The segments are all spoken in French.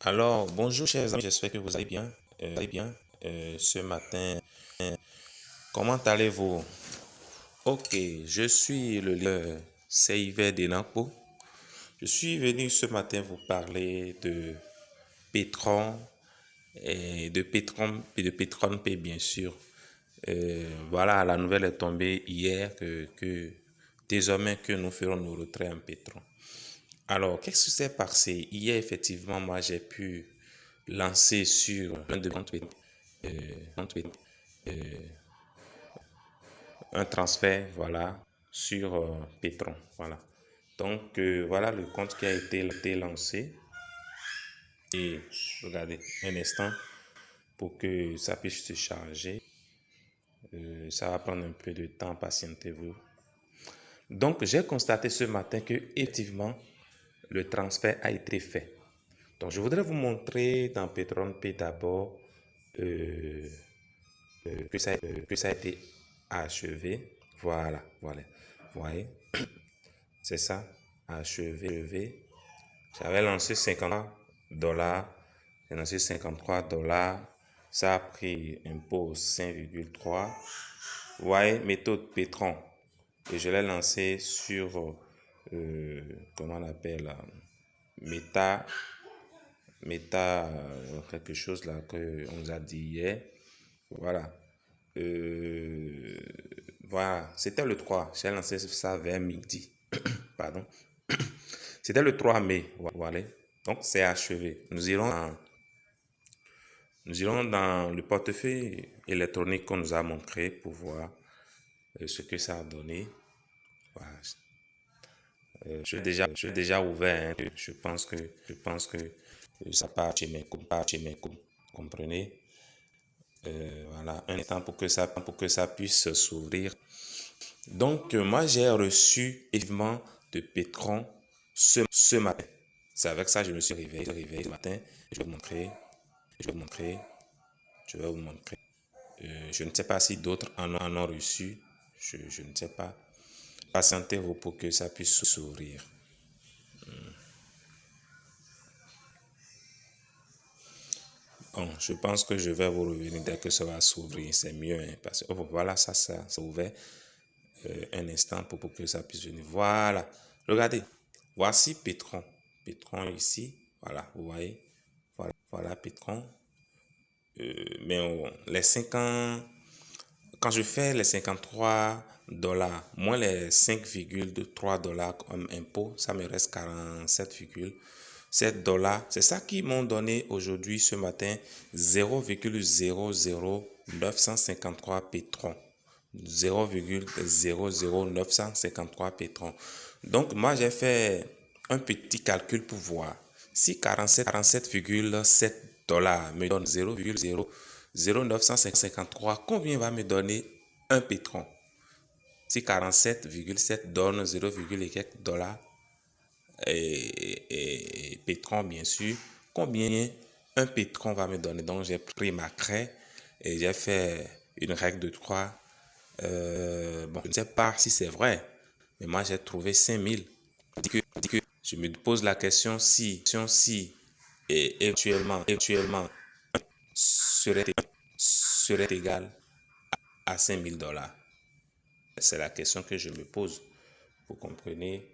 Alors, bonjour chers amis, j'espère que vous allez bien. Ce matin. Comment allez-vous? Ok, je suis le leader Seiver Denampo. Je suis venu ce matin vous parler de Petron et de Petron P bien sûr. Voilà, la nouvelle est tombée hier que désormais que nous ferons nos retraits en Petron. Alors, qu'est-ce qui s'est passé? Hier, effectivement, moi, j'ai pu lancer sur un de mes comptes un transfert, voilà, sur Petron, voilà. Donc, voilà le compte qui a été lancé. Et regardez, un instant pour que ça puisse se charger. Ça va prendre un peu de temps, patientez-vous. Donc, j'ai constaté ce matin que, effectivement, le transfert a été fait. Donc, je voudrais vous montrer dans Petron P d'abord que ça a été achevé. Voilà, voilà. Vous voyez, c'est ça, achevé. J'avais lancé $50. J'ai lancé $53. Ça a pris un pot 5,3. Vous voyez, méthode Petron. Et je l'ai lancé sur, comment on appelle, Meta, quelque chose là que on nous a dit hier. Voilà. Voilà, c'était le 3. J'ai lancé ça vers midi. Pardon. C'était le 3 mai. Voilà. Donc, c'est achevé. Nous irons dans le portefeuille électronique qu'on nous a montré pour voir ce que ça a donné. Voilà. Je suis déjà ouvert. Hein. Je pense que ça part chez mes comptes. Comprenez? Voilà, un instant pour que ça puisse s'ouvrir. Donc, moi, j'ai reçu évidemment de Petron ce matin. C'est avec ça que je me suis réveillé ce matin. Je vais vous montrer. Je vais vous montrer. Je ne sais pas si d'autres en ont reçu. Je ne sais pas. Patientez-vous pour que ça puisse s'ouvrir. Bon, je pense que je vais vous revenir dès que ça va s'ouvrir. C'est mieux. Hein, parce que voilà, ça ouvert. Un instant pour que ça puisse venir. Voilà. Regardez. Voici Petron. Petron ici. Voilà, vous voyez. Voilà Petron. Mais les 50, quand je fais les $53 moins les $5,3 comme impôt, ça me reste $47,7. C'est ça qui m'ont donné aujourd'hui, ce matin, 0,00953 Petron. 0,00953 Petron. Donc, moi, j'ai fait un petit calcul pour voir si 47,7 $ me donne 0,00953, combien va me donner un Petron? Si 47,7 donne 0, et quelques dollars et Petron, bien sûr, combien un Petron va me donner? Donc, j'ai pris ma craie et j'ai fait une règle de 3. Bon, je ne sais pas si c'est vrai, mais moi j'ai trouvé 5000. Je me pose la question si et éventuellement serait égal à $5000. C'est la question que je me pose. Vous comprenez?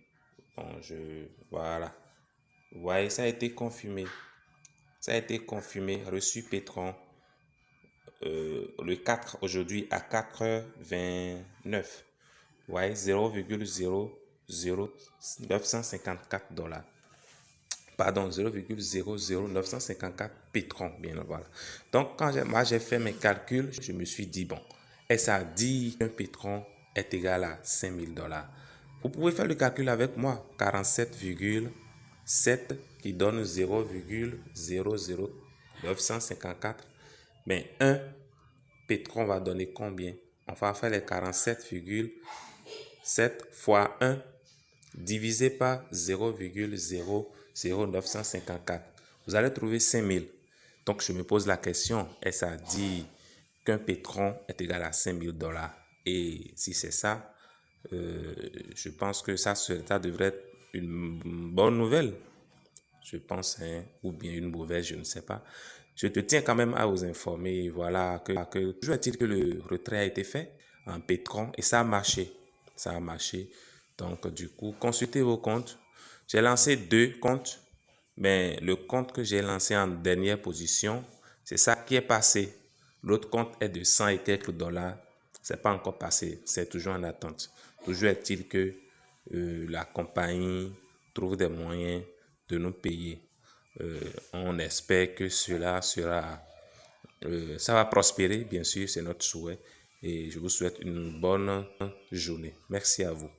Bon, voilà. Vous voyez, ça a été confirmé. Ça a été confirmé, reçu Petron le 4 aujourd'hui à 4h29. Vous voyez, 0,00954 $. Pardon, 0,00954 Petron, bien voilà. Donc, quand moi j'ai fait mes calculs, je me suis dit, bon, et ça dit qu'un Petron est égal à $5000. Vous pouvez faire le calcul avec moi, 47,7 qui donne 0,00954. Mais un Petron va donner combien? On va faire les 47,7 fois 1 divisé par 0,00954. Vous allez trouver 5000. Donc, je me pose la question, est-ce ça dit qu'un Petron est égal à $5000? Et si c'est ça, je pense que ça devrait être une bonne nouvelle. je pense, hein, ou bien une mauvaise, je ne sais pas. Je te tiens quand même à vous informer, voilà, toujours est-il que le retrait a été fait en Pétron et ça a marché. Ça a marché. Donc, du coup, consultez vos comptes. J'ai lancé 2 comptes, mais le compte que j'ai lancé en dernière position, c'est ça qui est passé. L'autre compte est de 100 et quelques dollars. C'est pas encore passé. C'est toujours en attente. Toujours est-il que la compagnie trouve des moyens de nous payer. On espère que cela sera, ça va prospérer, bien sûr, c'est notre souhait. Et je vous souhaite une bonne journée. Merci à vous.